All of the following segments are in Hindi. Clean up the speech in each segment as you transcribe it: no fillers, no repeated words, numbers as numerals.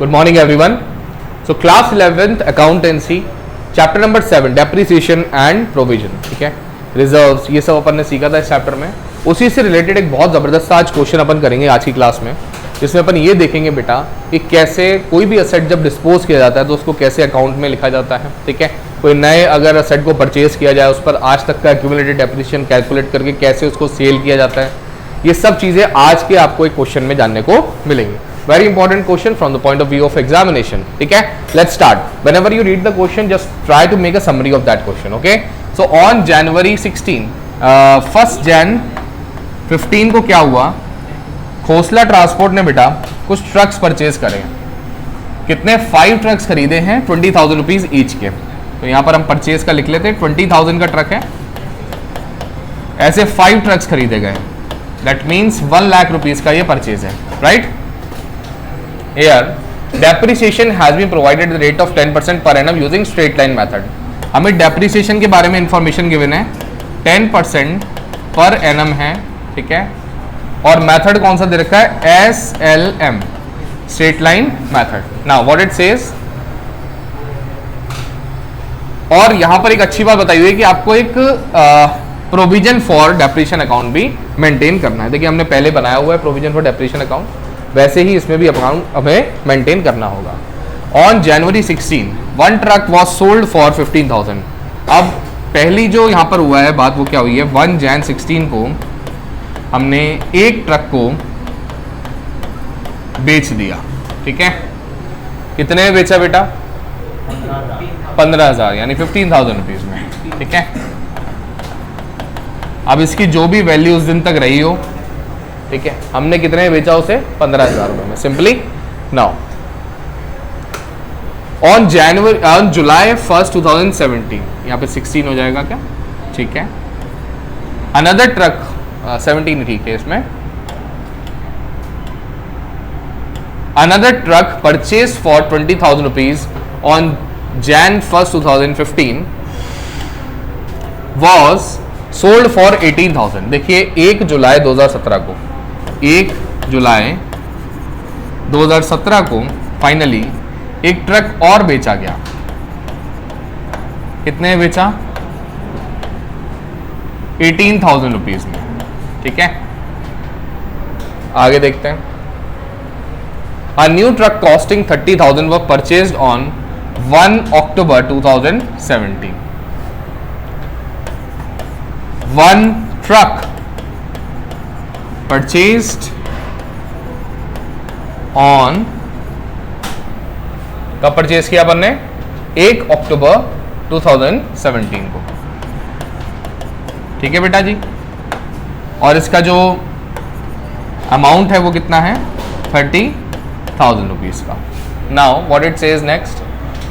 Good morning everyone. So class 11th accountancy chapter number 7 depreciation and provision, ठीक है, रिजर्व्स, ये सब अपन ने सीखा था इस चैप्टर में। उसी से रिलेटेड एक बहुत ज़बरदस्त आज क्वेश्चन अपन करेंगे आज की क्लास में, जिसमें अपन ये देखेंगे बेटा कि कैसे कोई भी असेट जब डिस्पोज किया जाता है तो उसको कैसे अकाउंट में लिखा जाता है, ठीक है। कोई नए अगर असेट को परचेज किया जाए उस पर आज तक का एक्यूमुलेटेड डेप्रिसिएशन कैलकुलेट करके कैसे उसको सेल किया जाता है, ये सब चीज़ें आज के आपको एक क्वेश्चन में जानने को मिलेंगी। Very important question from the point of view of examination, ठीक है। Let's start. Whenever you read the question just try to make a summary of that question, okay. So on January 16 1 जन 15 को क्या हुआ, खोसला ट्रांसपोर्ट ने बेटा कुछ ट्रक्स परचेज करे। कितने? 5 ट्रक्स खरीदे हैं 20,000 रुपीज ईच के। तो यहां पर हम परचेज का लिख लेते हैं, 20,000 का ट्रक है, ऐसे 5 ट्रक्स खरीदे गए। दैट मीन्स 1 लाख रुपीज का ये परचेज है, right. Here, depreciation has been provided at the rate of 10% per annum using straight line method. हमें depreciation के बारे में इंफॉर्मेशन गिवन है, 10% पर एनम है, ठीक है, और मेथड कौन सा दे रखा है? SLM, straight line method. Now what it says, और यहां पर एक अच्छी बात बताई हुई है कि आपको एक प्रोविजन फॉर डेप्रिसिएशन अकाउंट भी मेंटेन करना है। देखिए हमने पहले बनाया हुआ है प्रोविजन फॉर डेप्रिसिएशन अकाउंट, वैसे ही इसमें भी अकाउंट हमें मेंटेन करना होगा। On January 16 1 truck was sold for 15,000। अब पहली जो यहाँ पर हुआ है बात वो क्या हुई है, 1 जन 16 को हमने एक ट्रक को बेच दिया, ठीक है। कितने में बेचा बेटा? 15,000 यानी 15,000 रुपीज में, ठीक है। अब इसकी जो भी वैल्यू उस दिन तक रही हो, ठीक है, हमने कितने में बेचा उसे? 15,000 रुपए में, सिंपली। नाउ ऑन जुलाई 1 2017, यहाँ पे 16 हो जाएगा क्या, ठीक है। अनदर ट्रक 17 ठीक है इसमें, another truck purchase for 20,000 rupees on Jan 1 2015 was sold for 18,000। देखिए 1 जुलाई 2017 को, 1 जुलाई 2017 को फाइनली एक ट्रक और बेचा गया। कितने बेचा? 18,000 रुपीज में, ठीक है। आगे देखते हैं। A new truck costing 30,000 were purchased on 1 October 2017. One truck purchased on, कब परचेज किया अपन ने? 1 अक्टूबर 2017 को, ठीक है बेटा जी। और इसका जो अमाउंट है वो कितना है? 30,000 रुपीज का। Now what it says next,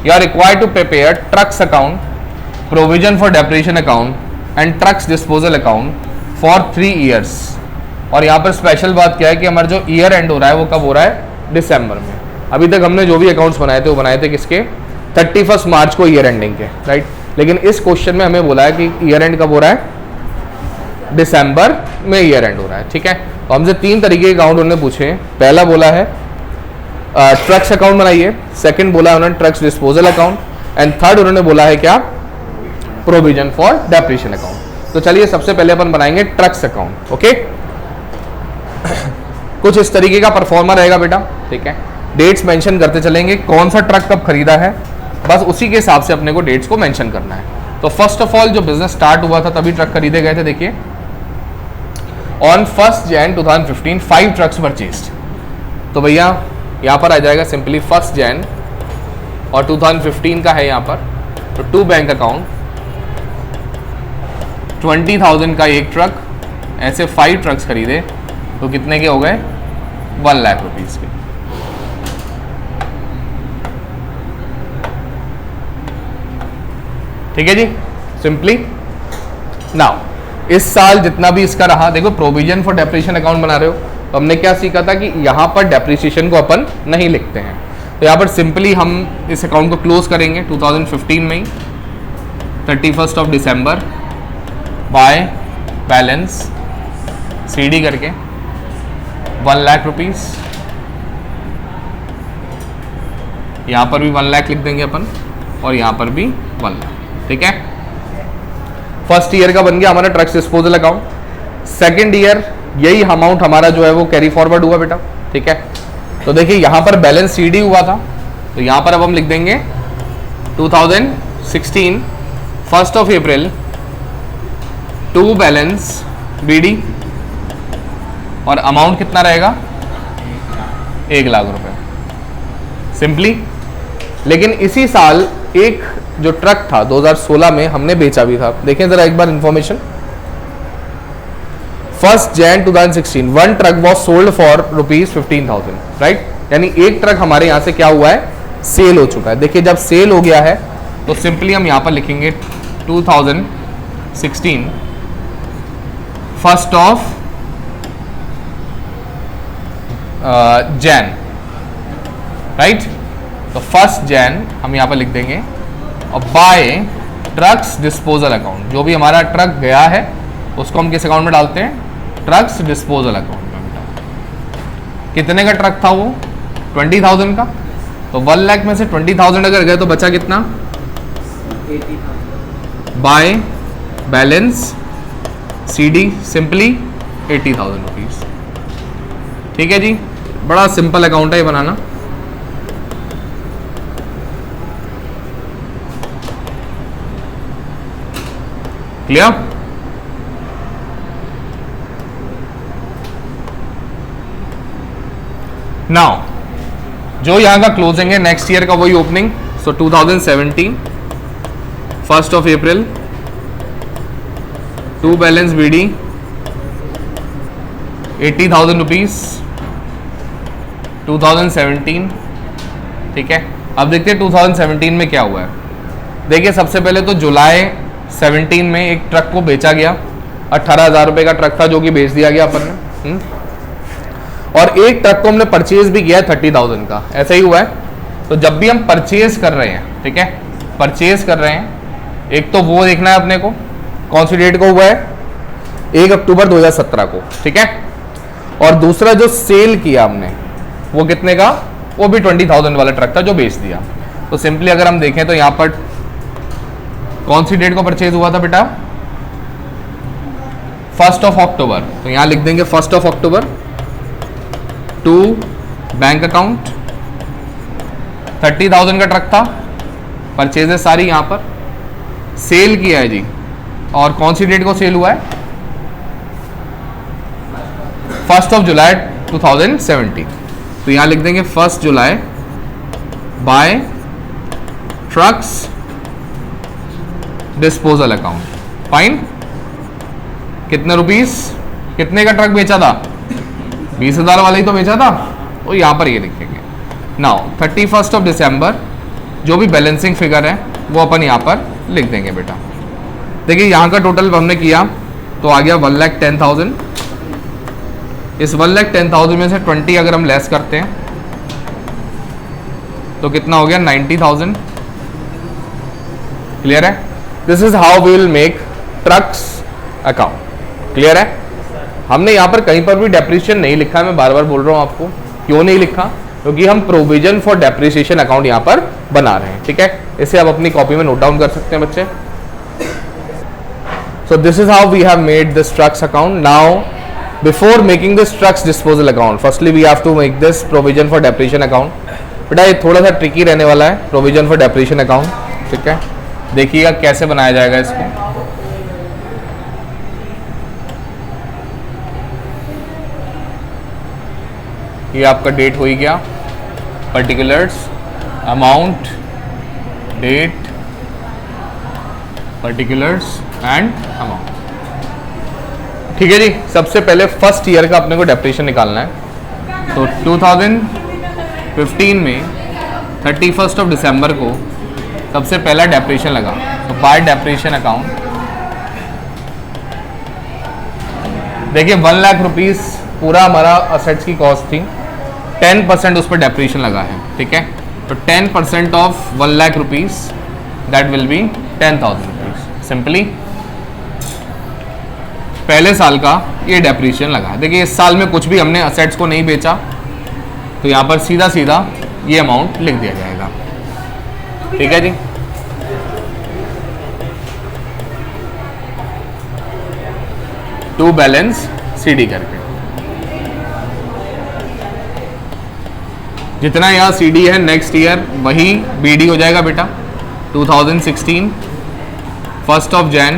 you are required to prepare trucks account, provision for depreciation account and trucks disposal account for 3 years. और यहाँ पर स्पेशल बात क्या है कि हमारा जो ईयर एंड हो रहा है वो कब हो रहा है? दिसंबर में। अभी तक हमने जो भी अकाउंट्स बनाए थे वो बनाए थे किसके? 31 मार्च को ईयर एंडिंग के, राइट। लेकिन इस क्वेश्चन में हमें बोला है कि ईयर एंड कब हो रहा है? दिसंबर में ईयर एंड हो रहा है, ठीक है। तो हमसे 3 तरीके के अकाउंट उन्होंने पूछे। पहला बोला है ट्रक्स अकाउंट बनाइए, सेकंड बोला है उन्होंने trucks disposal account, and third उन्होंने बोला है क्या? Provision for depreciation account. तो चलिए सबसे पहले अपन बनाएंगे ट्रक्स अकाउंट, ओके। कुछ इस तरीके का परफॉर्मा रहेगा बेटा, ठीक है। डेट्स मेंशन करते चलेंगे, कौन सा ट्रक कब खरीदा है, बस उसी के हिसाब से अपने को डेट्स को मेंशन करना है। तो फर्स्ट ऑफ ऑल जो बिजनेस स्टार्ट हुआ था तभी ट्रक खरीदे गए थे। देखिए ऑन 1 जन 2015 5 ट्रक्स परचेज्ड। तो भैया यहाँ पर आ जाएगा सिंपली 1 जन और 2015 का है यहाँ पर, तो 2 बैंक अकाउंट, 20,000 का एक ट्रक, ऐसे 5 ट्रक्स खरीदे तो कितने के हो गए? 1 लाख रुपीज के। ठीक है जी, सिंपली। नाउ इस साल जितना भी इसका रहा, देखो प्रोविजन फॉर डेप्रिसिएशन अकाउंट बना रहे हो तो हमने क्या सीखा था कि यहां पर डेप्रिसिएशन को अपन नहीं लिखते हैं। तो यहां पर सिंपली हम इस अकाउंट को क्लोज करेंगे 2015 में ही, 31 of December by balance CD करके 1 लाख रुपीस यहाँ पर भी 1 लाख लिख देंगे अपन, और यहाँ पर भी 1 लाख। ठीक है, फर्स्ट ईयर का बन गया हमारा trucks disposal account. Second year यही अमाउंट हमारा जो है वो कैरी फॉरवर्ड हुआ बेटा। ठीक है, तो देखिए यहाँ पर बैलेंस सीडी हुआ था, तो यहाँ पर अब हम लिख देंगे 2016 1st of April to balance BD, और अमाउंट कितना रहेगा 1 लाख रुपए सिंपली। लेकिन इसी साल एक जो ट्रक था 2016 में हमने बेचा भी था। देखें जरा एक बार information, 1st Jan 2016 one truck was sold for ₹15,000, right. यानी एक ट्रक हमारे यहां से क्या हुआ है, सेल हो चुका है। देखिए जब सेल हो गया है तो सिंपली हम यहां पर लिखेंगे 2016 1st of Jan, राइट। तो 1st Jan हम यहां पर लिख देंगे, और बाय ट्रक्स डिस्पोजल अकाउंट, जो भी हमारा ट्रक गया है उसको हम किस अकाउंट में डालते हैं, ट्रक्स डिस्पोजल अकाउंट में। कितने का ट्रक था वो, 20,000 का, तो 1 लाख में से 20,000 अगर गए तो बचा कितना, 80,000 by balance CD simply 80,000 rupees. ठीक है जी, बड़ा सिंपल अकाउंट है ये बनाना। क्लियर। नाउ जो यहां का क्लोजिंग है नेक्स्ट ईयर का वही opening, so 2017 1st of April to balance BD 80,000 rupees 2017। ठीक है, अब देखते हैं 2017 में क्या हुआ है। देखिए सबसे पहले तो जुलाई 17 में एक ट्रक को बेचा गया, 18,000 रुपए का ट्रक था जो कि बेच दिया गया अपन ने। और एक ट्रक को हमने परचेज भी किया 30,000 का, ऐसा ही हुआ है। तो जब भी हम परचेज कर रहे हैं, ठीक है, परचेज कर रहे हैं, एक तो वो देखना है अपने को कौन सी डेट को हुआ है, 1 अक्टूबर 2017 को। ठीक है, और दूसरा जो सेल किया हमने वो कितने का, वो भी 20,000 वाला ट्रक था जो बेच दिया। तो सिंपली अगर हम देखें तो यहाँ पर कौन सी डेट को परचेज हुआ था बेटा, 1st of October, तो यहाँ लिख देंगे 1st of October to bank account. 30,000 का ट्रक था, परचेजेस सारी यहाँ पर सेल किया है जी, और कौन सी डेट को सेल हुआ है, 1st of July 2017। तो यहाँ लिख देंगे 1st July by trucks disposal account. Fine, कितने रुपीस, कितने का ट्रक बेचा था, 20,000 वाला ही तो बेचा था, तो यहां पर ये लिखेंगे। नाउ 31st of December जो भी बैलेंसिंग फिगर है वो अपन यहां पर लिख देंगे बेटा। देखिए यहां का टोटल हमने किया तो आ गया 1,10,000। इस 1,10,000 में से 20 अगर हम लेस करते हैं तो कितना हो गया, 90,000। क्लियर है, this is how we will make trucks account. Clear है, हमने यहाँ पर कहीं पर भी डेप्रिसिएशन नहीं लिखा है, मैं बार बार बोल रहा हूँ आपको। क्यों नहीं लिखा, क्योंकि हम प्रोविजन फॉर डेप्रिसिएशन अकाउंट यहाँ पर बना रहे हैं। ठीक है, इसे आप अपनी कॉपी में नोट डाउन कर सकते हैं बच्चे। So this is how we have made this trucks account. Now before making this trucks disposal account, firstly we have to make this provision for depreciation account. बेटा ये थोड़ा सा ट्रिकी रहने वाला है, प्रोविजन फॉर डेप्रिसिएशन अकाउंट। ठीक है, देखिएगा कैसे बनाया जाएगा इसको। ये आपका डेट हो ही गया, particulars, amount, date, particulars and amount. ठीक है जी, सबसे पहले फर्स्ट ईयर का अपने को डेप्रिसिएशन निकालना है। तो 2015 में 31st of December को सबसे पहला डेप्रिसिएशन लगा, तो बाय डेप्रिसिएशन अकाउंट। देखिए 1 लाख रुपीस पूरा हमारा असेट्स की कॉस्ट थी, 10% उस पर डेप्रिसिएशन लगा है। ठीक है, तो 10% of 1 lakh rupees that will be 10,000 rupees. Simply पहले साल का ये डेप्रिसिएशन लगा है। देखिए इस साल में कुछ भी हमने असेट्स को नहीं बेचा, तो यहाँ पर सीधा सीधा ये अमाउंट लिख दिया जाएगा। ठीक है जी। टू बैलेंस CD करके, जितना यहाँ CD है नेक्स्ट ईयर वही BD हो जाएगा बेटा। 2016 1 Jan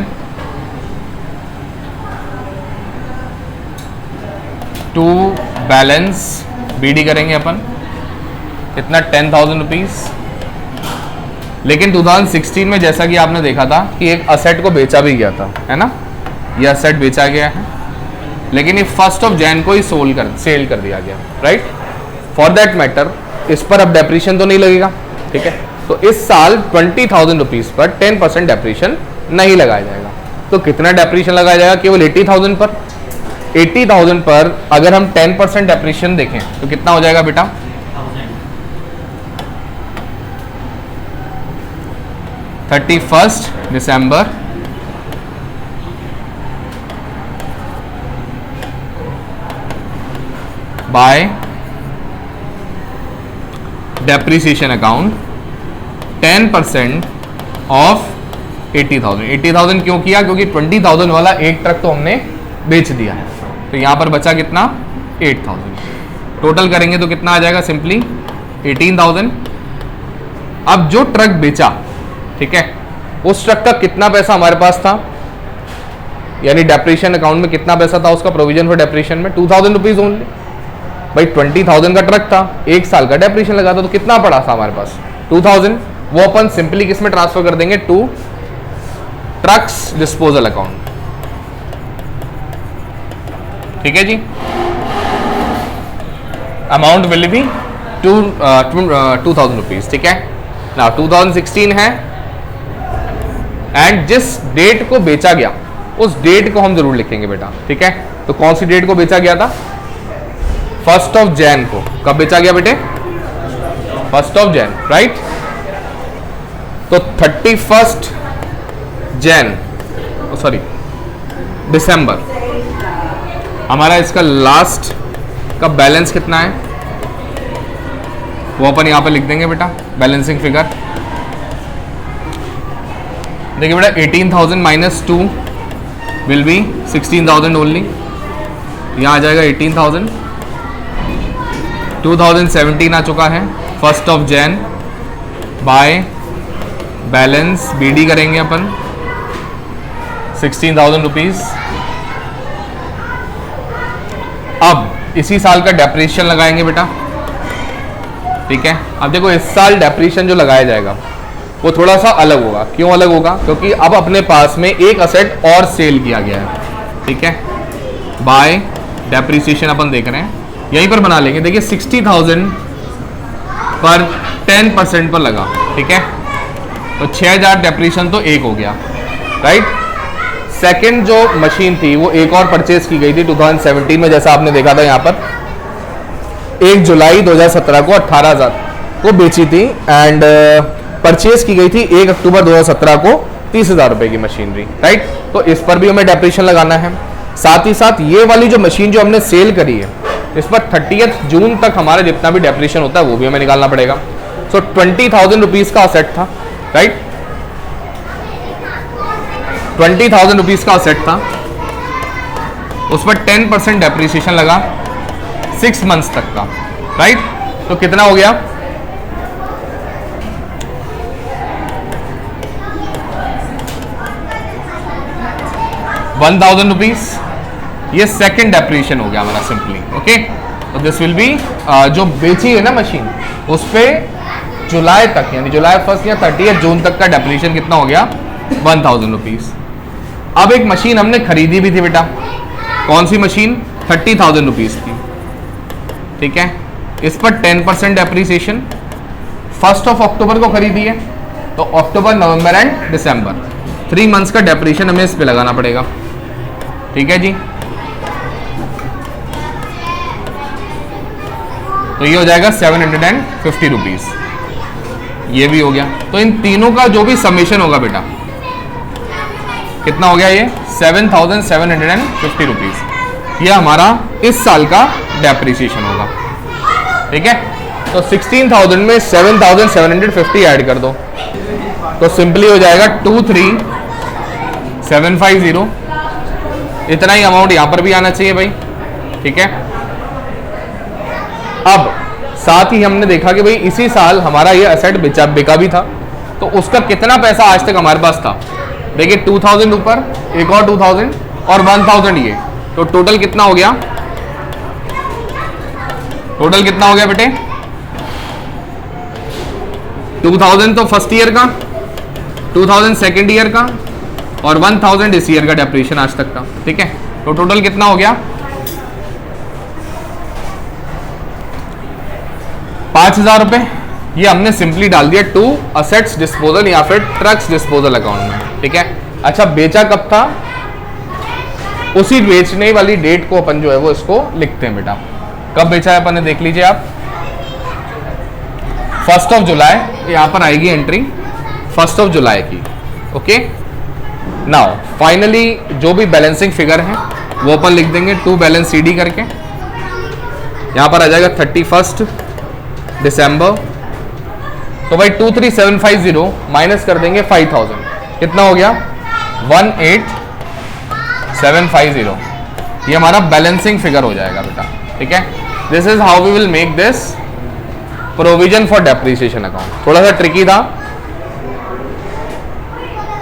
टू बैलेंस BD करेंगे अपन, कितना 10,000 रुपीज। लेकिन 2016 में जैसा कि आपने देखा था कि एक असेट को बेचा भी गया था, है ना, ये असेट बेचा गया है, लेकिन ये 1 Jan को ही सेल कर दिया गया, राइट। फॉर दैट मैटर इस पर अब डेप्रीशिएशन तो नहीं लगेगा, ठीक है। तो इस साल 20,000 रुपीज पर 10% डेप्रीशिएशन नहीं लगाया जाएगा। तो कितना डेप्रीशिएशन लगाया जाएगा? केवल 80,000 पर। 80,000 पर अगर हम 10% डेप्रीशिएशन देखें तो कितना हो जाएगा बेटा? 31 दिसंबर बाय डेप्रीसिएशन अकाउंट 10% ऑफ 80,000। 80,000 क्यों किया? क्योंकि 20,000 वाला एक ट्रक तो हमने बेच दिया है, तो यहां पर बचा कितना? 8,000। टोटल करेंगे तो कितना आ जाएगा? सिंपली 18,000। अब जो ट्रक बेचा, ठीक है, उस ट्रक का कितना पैसा हमारे पास था, यानी डेप्रीशिएशन अकाउंट में कितना पैसा था उसका प्रोविजन फॉर डेप्रीशिएशन में? 2,000 रुपीज ओनली। भाई 20,000 का ट्रक था, एक साल का डेप्रीशिएशन लगा था, तो कितना पड़ा था हमारे पास? 2,000। वो अपन सिंपली किस में ट्रांसफर कर देंगे? टू ट्रक्स डिस्पोजल अकाउंट, ठीक है जी। अमाउंट विल बी 2,000 रुपीज, ठीक है ना। 2016 है एंड जिस डेट को बेचा गया उस डेट को हम जरूर लिखेंगे बेटा, ठीक है। तो कौन सी डेट को बेचा गया था? 1 Jan को। कब बेचा गया बेटे? 1 Jan, राइट। तो 31 Jan, सॉरी दिसंबर, हमारा इसका लास्ट का बैलेंस कितना है वो अपन यहां पे लिख देंगे बेटा, बैलेंसिंग फिगर। देखिए बेटा 18,000 माइनस 2 विल बी 16,000 ओनली। यहां आ जाएगा 18,000। 2017 आ चुका है। 1 Jan बाय बैलेंस BD करेंगे अपन 16,000 रुपीज। अब इसी साल का डेप्रीशिएशन लगाएंगे बेटा, ठीक है। अब देखो इस साल डेप्रीशिएशन जो लगाया जाएगा वो थोड़ा सा अलग होगा। क्यों अलग होगा? क्योंकि अब अपने पास में एक असेट और सेल किया गया है, ठीक है। बाय डेप्रीशिएशन अपन देख रहे हैं, यहीं पर बना लेंगे। देखिए 60,000 पर 10% पर लगा, ठीक है, तो 6,000 डेप्रीशिएशन तो एक हो गया, राइट। सेकंड जो मशीन थी वो एक और परचेज की गई थी 2017 में, जैसा आपने देखा था यहाँ पर 1 जुलाई 2017 को 18,000 को बेची थी एंड परचेज की गई थी 1 अक्टूबर 2017 को 30,000 रुपए की मशीनरी, राइट। तो इस पर भी हमें डेप्रीशिएशन लगाना है। साथ ही साथ ये वाली जो मशीन जो हमने सेल करी है इस पर 30 जून तक हमारा जितना भी डेप्रीशिएशन होता है वो भी हमें निकालना पड़ेगा। सो 20,000 रुपीज का असेट था, राइट। 20,000 रुपीज का असेट था, उस पर 10% डेप्रीशिएशन लगा 6 मंथ्स तक का, राइट। तो कितना हो गया? 1,000 रुपीज। ये सेकंड डेप्रीशिएशन हो गया हमारा सिंपली, ओके। तो दिस विल बी जो बेची है ना मशीन उस पे जुलाई तक, यानी जुलाई 1 या 30 जून तक का डेप्रीशिएशन कितना हो गया? 1,000 रुपीज। अब एक मशीन हमने खरीदी भी थी बेटा, कौन सी मशीन? 30,000 रुपीज की, ठीक है। इस पर 10% डेप्रीशिएशन 1 अक्टूबर को खरीदी है, तो अक्टूबर, नवंबर एंड दिसंबर 3 मंथ्स का डेप्रीशिएशन हमें इस पे लगाना पड़ेगा, ठीक है जी। तो ये हो जाएगा 750 रुपीज, ये भी हो गया। तो इन तीनों का जो भी समेशन होगा बेटा कितना हो गया? ये 7,750 रुपीज। ये हमारा इस साल का डेप्रीशिएशन होगा, ठीक है। तो 16,000 में 7,750 ऐड कर दो तो सिंपली हो जाएगा 23,750। इतना ही अमाउंट यहां पर भी आना चाहिए भाई, ठीक है। अब साथ ही हमने देखा कि भाई इसी साल हमारा ये एसेट बिका भी था, तो उसका कितना पैसा आज तक हमारे पास था। देखिए 2000 ऊपर, एक और 2000 और 1000 ये, तो टोटल कितना हो गया, टोटल कितना हो गया बेटे, 2000 तो फर्स्ट ईयर का, 2000 सेकेंड ईयर का और 1000 इस ईयर का डेप्रिसिएशन आज तक का, ठीक है। तो टोटल कितना हो गया 5,000 रुपए। ये हमने सिंपली डाल दिया टू असेट्स डिस्पोजल या फिर ट्रक्स डिस्पोजल अकाउंट में, ठीक है। अच्छा बेचा कब था, उसी बेचने वाली डेट को अपन जो है वो इसको लिखते हैं बेटा। कब बेचा है अपन ने देख लीजिए आप, 1 जुलाई, यहां पर आएगी एंट्री 1 जुलाई की, ओके। नाउ फाइनली जो भी बैलेंसिंग फिगर है वो अपन लिख देंगे टू बैलेंस सीडी करके। यहां पर आ जाएगा 31 दिसंबर, तो भाई 23,750 माइनस कर देंगे 5,000, कितना हो गया 18,750। ये हमारा बैलेंसिंग फिगर हो जाएगा बेटा, ठीक है। This is how we will make this provision for depreciation account. थोड़ा सा ट्रिकी था,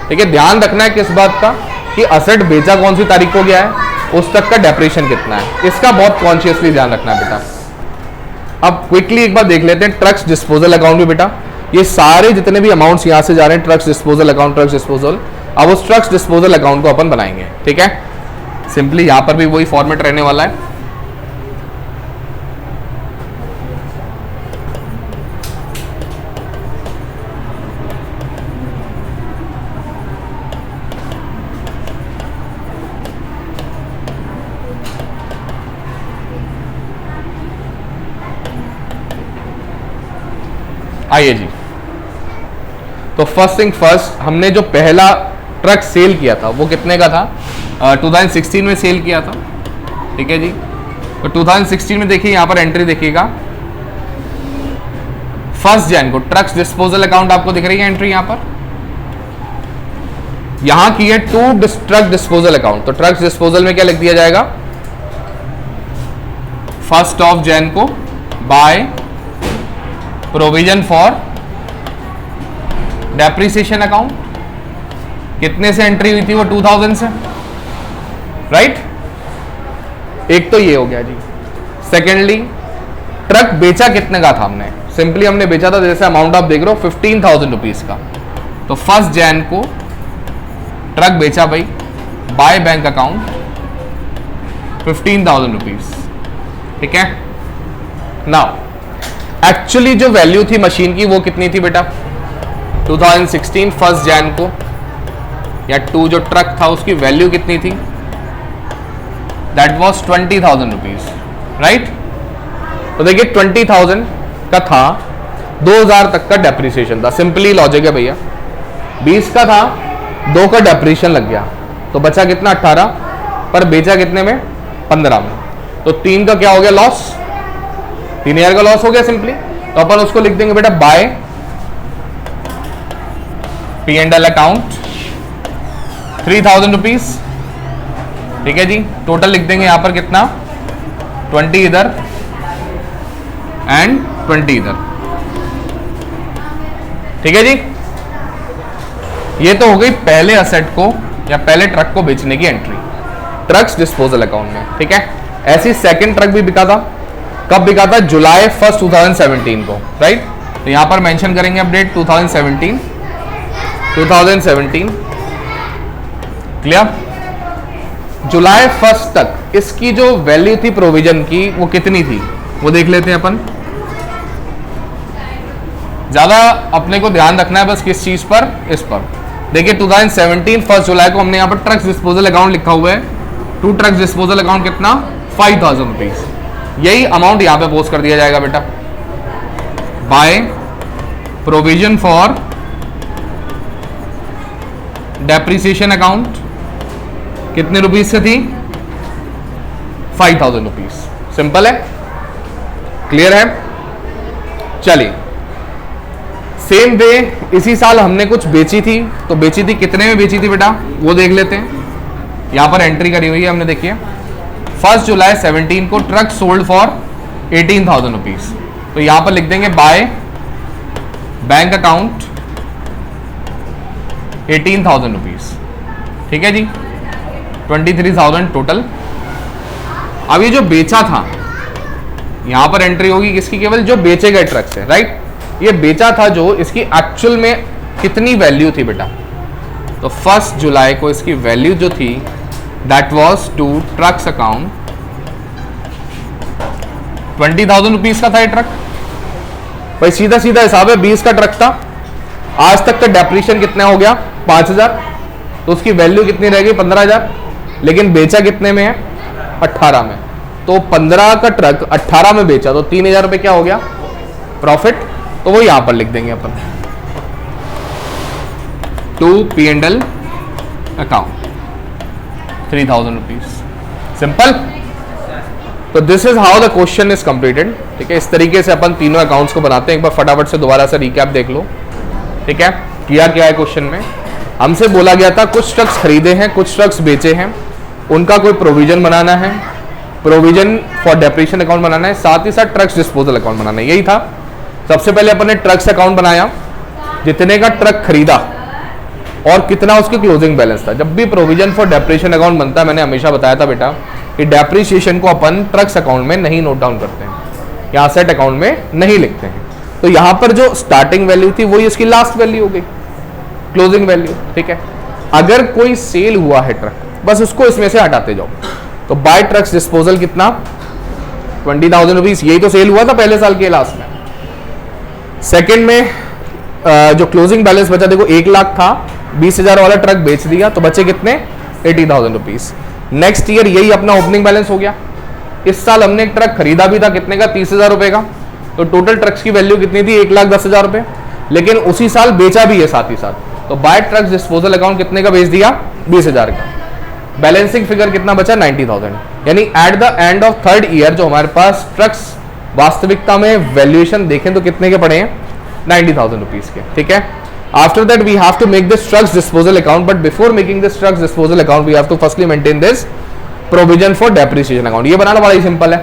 ठीक है। ध्यान रखना है किस बात का कि असेट बेचा कौन सी तारीख को गया है, उस तक का डेप्रिसिएशन कितना है, इसका बहुत कॉन्शियसली ध्यान रखना है बेटा। अब क्विकली एक बार देख लेते हैं ट्रक्स डिस्पोजल अकाउंट में बेटा। ये सारे जितने भी अमाउंट्स यहां से जा रहे हैं trucks disposal account, trucks disposal, अब उस ट्रक्स डिस्पोजल अकाउंट को अपन बनाएंगे, ठीक है। सिंपली यहां पर भी वही फॉर्मेट रहने वाला है। आइए जी, तो फर्स्ट थिंग फर्स्ट, हमने जो पहला ट्रक सेल किया था वो कितने का था, 2016 में सेल किया था, ठीक है जी। तो 2016 में देखिए यहां पर एंट्री देखिएगा 1 जनवरी को ट्रक्स डिस्पोजल अकाउंट आपको दिख रही है एंट्री यहां पर, यहां की है टू ट्रक डिस्पोजल अकाउंट। तो ट्रक्स डिस्पोजल में क्या लिख दिया जाएगा 1 जनवरी को by provision for depreciation account. कितने से एंट्री हुई थी वो 2000 से, राइट। एक तो ये हो गया जी। सेकेंडली ट्रक बेचा कितने का था हमने, सिंपली हमने बेचा था, जैसे अमाउंट आप देख रहे हो 15,000 रुपीज का। तो 1 जनवरी को ट्रक बेचा भाई बाय बैंक अकाउंट 15,000 रुपीज, ठीक है। नाउ एक्चुअली जो वैल्यू थी मशीन की वो कितनी थी बेटा 2016 1 जनवरी को, या टू जो ट्रक था उसकी वैल्यू कितनी थी, दैट वाज 20,000 रुपीज, राइट। तो देखिए 20,000 का था, 2,000 तक का डेप्रिसिएशन था, सिंपली लॉजिक है भैया। 20 का था, 2 का डेप्रिसिएशन लग गया, तो बचा कितना 18, पर बेचा कितने में 15 में, तो 3 का क्या हो गया लॉस, 3,000 का लॉस हो गया सिंपली। तो अपन उसको लिख देंगे बेटा बाय P&L अकाउंट 3,000 रुपीज, ठीक है जी। टोटल लिख देंगे यहां पर कितना 20 इधर एंड 20 इधर, ठीक है जी। ये तो हो गई पहले असेट को या पहले ट्रक को बेचने की एंट्री ट्रक्स डिस्पोजल अकाउंट में, ठीक है। ऐसी सेकंड ट्रक भी बिका था, कब बिका था जुलाई 1 2017 को, राइट। तो यहां पर मेंशन करेंगे अपडेट 2017 क्लियर। जुलाई 1 तक इसकी जो वैल्यू थी प्रोविजन की वो कितनी थी वो देख लेते हैं अपन। ज्यादा अपने को ध्यान रखना है बस किस चीज पर, इस पर। देखिए 2017 1 जुलाई को हमने यहाँ पर ट्रक्स डिस्पोजल अकाउंट लिखा हुआ है, टू ट्रक्स डिस्पोजल अकाउंट कितना 5,000 रुपीज, यही अमाउंट यहाँ पे पोस्ट कर दिया जाएगा बेटा by provision for depreciation account. कितने रुपीज से थी 5,000 रुपीज, सिंपल है, क्लियर है। चलिए सेम वे इसी साल हमने कुछ बेची थी, तो बेची थी कितने में बेची थी बेटा वो देख लेते हैं। यहां पर एंट्री करी हुई है हमने, देखिए 1 जुलाई 17 को ट्रक सोल्ड फॉर 18,000 रुपीज। तो यहां पर लिख देंगे बाय बैंक अकाउंट 18,000 रुपीज, ठीक है जी, 23,000 टोटल। अब ये जो बेचा था यहां पर एंट्री होगी किसकी, केवल जो बेचे गए ट्रक से, राइट। ये बेचा था जो, इसकी एक्चुअल में कितनी वैल्यू थी बेटा, तो 1 जुलाई को इसकी वैल्यू जो थी that was to trucks account 20,000 rupees का था ये ट्रक। भाई सीधा सीधा हिसाब है, 20 का ट्रक था, आज तक का डेप्रिशिएशन कितना हो गया 5,000, तो उसकी वैल्यू कितनी रह गई 15,000, लेकिन बेचा कितने में है 18 में। तो 15 का ट्रक 18 में बेचा तो 3,000 रुपए क्या हो गया प्रॉफिट, तो वो यहां पर लिख देंगे अपन to P&L account 3,000 rupees, simple. तो this is how the question is completed, ठीक है। इस तरीके से अपन तीनों अकाउंट्स को बनाते हैं। एक बार फटाफट से दोबारा से रिकैप देख लो, ठीक है। किया क्या है क्वेश्चन में, हमसे बोला गया था कुछ ट्रक्स खरीदे हैं, कुछ ट्रक्स बेचे हैं, उनका कोई प्रोविजन बनाना है, प्रोविजन फॉर डेप्रिसिएशन अकाउंट बनाना है, साथ ही साथ ट्रक्स डिस्पोजल अकाउंट बनाना है, यही था। सबसे पहले अपन ने ट्रक्स अकाउंट बनाया, जितने का ट्रक खरीदा और कितना उसके क्लोजिंग बैलेंस था। जब भी प्रोविजन फॉर डेप्रिसिएशन अकाउंट बनता है, मैंने हमेशा बताया था बेटा कि डेप्रिसिएशन को अपन ट्रक्स अकाउंट में नहीं नोट डाउन करते हैं, या एसेट अकाउंट में नहीं लिखते हैं। तो यहां पर जो स्टार्टिंग वैल्यू थी वही उसकी लास्ट वैल्यू हो गई, क्लोजिंग वैल्यू, ठीक है। अगर कोई सेल हुआ है ट्रक, बस उसको इसमें से हटाते जाओ। तो बाय ट्रक्स डिस्पोजल कितना 20,000 रुपीज, यही तो सेल हुआ था पहले साल के लास्ट में। सेकंड में जो क्लोजिंग बैलेंस बचा, देखो 1 लाख था, 20,000 वाला ट्रक बेच दिया तो बचे कितने 80,000 रुपीज। नेक्स्ट ईयर यही अपना ओपनिंग बैलेंस हो गया। इस साल हमने एक ट्रक खरीदा भी था, कितने का 30,000 रुपए का, तो टोटल ट्रक्स की वैल्यू कितनी थी 1,10,000 रुपए, लेकिन उसी साल बेचा भी है साथ ही साथ। तो बाय ट्रक्स डिस्पोजल अकाउंट कितने का बेच दिया 20,000 का। बैलेंसिंग फिगर कितना बचा 90,000, यानी at the end of third year जो हमारे पास ट्रक्स वास्तविकता में वैल्यूएशन देखें तो कितने के पड़े हैं 90,000 रुपीज के, ठीक है। After that we have to make this trucks disposal account, but before making this trucks disposal account we have to firstly maintain this provision for depreciation account. ये बनाना बड़ा ही सिंपल है।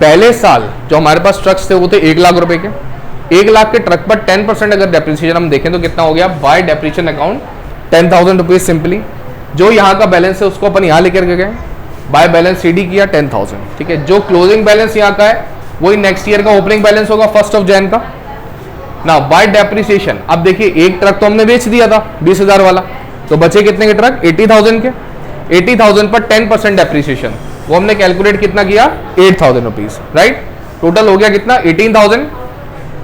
पहले साल जो हमारे पास ट्रक्स थे वो थे 1 लाख रुपए के, 1 लाख के ट्रक पर 10% अगर डेप्रिसिएशन हम देखें तो कितना हो गया bye depreciation account 10,000 rupees simply. जो यहाँ का बैलेंस है उसको अपन यहाँ लेकर के गए, बाय बैलेंस सीडी किया 10,000, ठीक है। जो क्लोजिंग बैलेंस यहाँ का है वही नेक्स्ट ईयर का ओपनिंग बैलेंस होगा 1 जनवरी का ना। बाय डेप्रिसिएशन अब देखिए एक ट्रक तो हमने बेच दिया था 20,000 वाला, तो बचे कितने के ट्रक 80,000 के। 80,000 पर 10% डेप्रिसिएशन वो हमने कैलकुलेट कितना किया 8,000 रुपीज, राइट। टोटल हो गया कितना 18,000।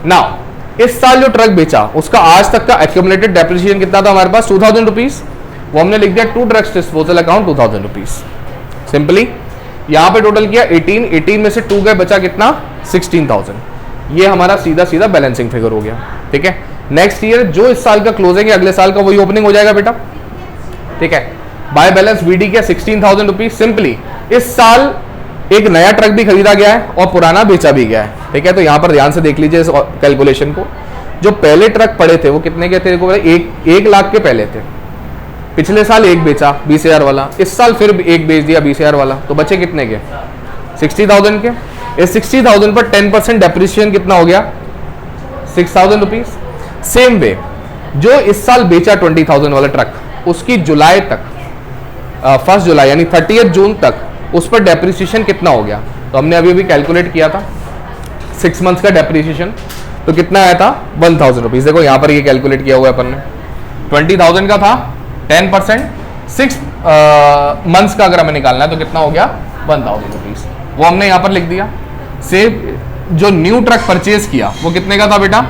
नाउ इस साल जो ट्रक बेचा उसका आज तक का एक्यूमुलेटेड डेप्रिसिएशन कितना था हमारे पास 2,000 रुपीज, वो हमने लिख दिया to trucks disposal account 2,000 rupees simply. यहां पे टोटल किया 18 में से 2 गए, बचा कितना 16,000। ये हमारा सीधा सीधा बैलेंसिंग फिगर हो गया, ठीक है। नेक्स्ट ईयर जो इस साल का क्लोजिंग है अगले साल का वही ओपनिंग हो जाएगा बेटा, ठीक है। बाय बैलेंस वीडी किया 16,000 रुपीज सिंपली। इस साल एक नया ट्रक भी खरीदा गया है और पुराना बेचा भी गया है, ठीक है। तो यहां पर ध्यान से देख लीजिए इस कैलकुलेशन को। जो पहले ट्रक पड़े थे वो कितने के थे, 1 लाख के पहले थे। पिछले साल एक बेचा 20,000 वाला, इस साल फिर एक बेच दिया 20,000 वाला, तो बचे कितने के 60,000 के। इस 60,000 पर 10% डेप्रिसिएशन कितना हो गया 6,000 रुपीज। सेम वे जो इस साल बेचा 20,000 वाला ट्रक, उसकी जुलाई तक 1 जुलाई यानी 30 जून तक उस पर डेप्रिसिएशन कितना हो गया, तो हमने अभी कैलकुलेट किया था 6 मंथ्स का डेप्रिसिएशन, तो कितना आया था 1,000 रुपीज। देखो यहाँ पर ये कैलकुलेट किया हुआ है अपन ने, 20,000 का था, 10% 6 मंथ्स का अगर हमें निकालना है तो कितना हो गया 1,000 रुपीज, वो हमने यहाँ पर लिख दिया। से जो न्यू ट्रक परचेज किया वो कितने का था बेटा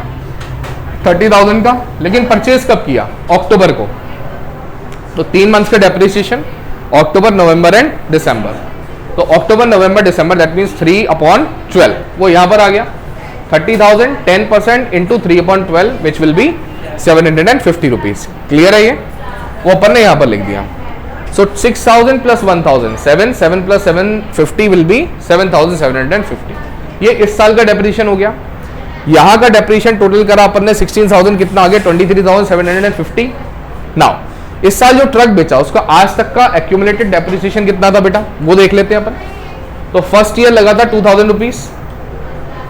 30,000 का, लेकिन परचेज कब किया अक्टूबर को, तो 3 मंथ्स का डेप्रिसिएशन अक्टूबर नवंबर एंड दिसंबर, तो अक्टूबर नवंबर दिसंबर दैट मीन्स 3/12 वो यहाँ पर आ गया। 30,000 10% into 3/12 which will be 750 rupees. Clear है ये, वो अपन ने यहाँ पर लिख दिया। सो 6,000 प्लस 1,000 7 प्लस 750 विल बी 7,750। ये इस साल का डेप्रिसिएशन हो गया। यहां का डेप्रीशिएशन टोटल करा अपन ने 16,000, कितना आ गया 23,750। नाउ इस साल जो ट्रक बेचा उसका आज तक का एक्यूमुलेटेड डेप्रीसिएशन कितना था बेटा, वो देख लेते हैं अपन। तो फर्स्ट ईयर लगा था 2,000 रुपीज,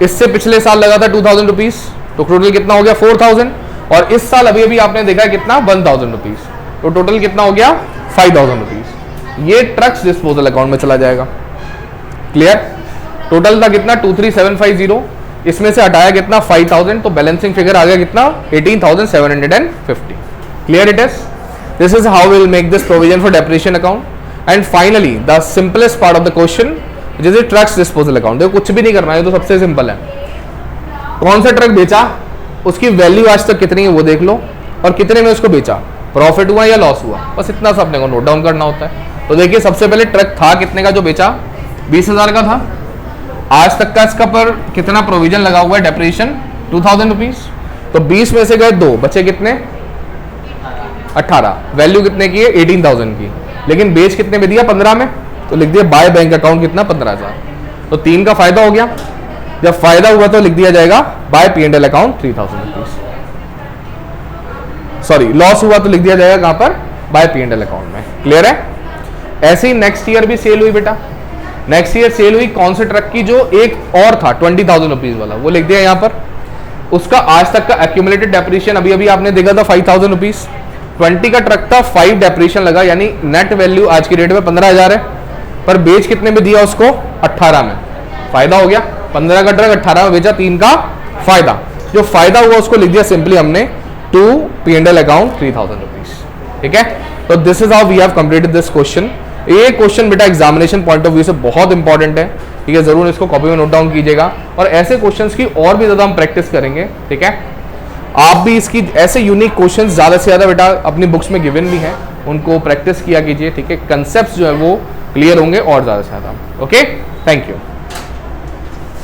इससे पिछले साल लगा था 2,000 रुपीज, तो टोटल कितना हो गया 4,000, और इस साल अभी अभी आपने देखा कितना 1,000 रुपीज, तो टोटल कितना हो गया 5,000 रुपीज। ये ट्रक्स डिस्पोजल अकाउंट में चला जाएगा। क्लियर? टोटल था कितना 23,750, इसमें से हटाया कितना 5,000, तो बैलेंसिंग फिगर आ गया कितना 18,750। Clear it is? This is how we will make this provision for depreciation account. And finally the simplest part of the question जैसे ट्रक्स डिस्पोजल अकाउंट। देखो कुछ भी नहीं करना है, तो सबसे सिंपल है। कौन सा ट्रक बेचा, उसकी वैल्यू आज तक कितनी है वो देख लो, और कितने में उसको बेचा, प्रॉफिट हुआ या लॉस हुआ, बस इतना सा अपने को नोट डाउन करना होता है। तो देखिए सबसे पहले ट्रक था कितने का जो बेचा, 20,000 का था। आज तक का इसका पर कितना प्रोविजन लगा हुआ है डेप्रिसिएशन 2,000 रुपीज, तो 20 में से गए 2, बचे कितने 18। वैल्यू कितने की है 18,000 की, लेकिन बेच कितने में दिया 15 में, तो लिख दिया बाय बैंक अकाउंट कितना 15,000। तो 3 का फायदा हो गया। जब फायदा हुआ तो लिख दिया जाएगा by P&L account 3,000 rupees. Sorry loss हुआ तो लिख दिया जाएगा कहां पर, बाय P&L अकाउंट में। क्लियर है? ऐसे ही नेक्स्ट ईयर भी सेल हुई बेटा। नेक्स्ट ईयर सेल हुई कौन से ट्रक की, जो एक और था 20,000 रुपीज वाला, वो लिख दिया यहां पर। उसका आज तक का एक्यूमुलेटेड डेप्रिसिएशन अभी अभी आपने देखा था 5,000 रुपीज। 20 का ट्रक था, 5 डेप्रिसिएशन लगा, यानी नेट वैल्यू आज की डेट में 15,000 है, पर बेच कितने में दिया उसको 18 में। फायदा हो गया, 15 का ट्रक 18 में बेचा, 3 का फायदा। जो फायदा हुआ उसको लिख दिया सिंपली हमने टू P&L अकाउंट 3,000 रुपीज। ठीक है? तो this is how we have completed this question. ये क्वेश्चन बेटा एग्जामिनेशन पॉइंट ऑफ व्यू से बहुत इंपॉर्टेंट है। ठीक है, जरूर इसको कॉपी में नोट डाउन कीजिएगा, और ऐसे क्वेश्चंस की और भी ज्यादा हम प्रैक्टिस करेंगे। ठीक है, आप भी इसकी ऐसे यूनिक क्वेश्चंस ज्यादा से ज्यादा बेटा अपनी बुक्स में गिवन भी हैं, उनको प्रैक्टिस किया कीजिए। ठीक है, कंसेप्ट जो है वो क्लियर होंगे और ज्यादा से ज्यादा। Okay, thank you.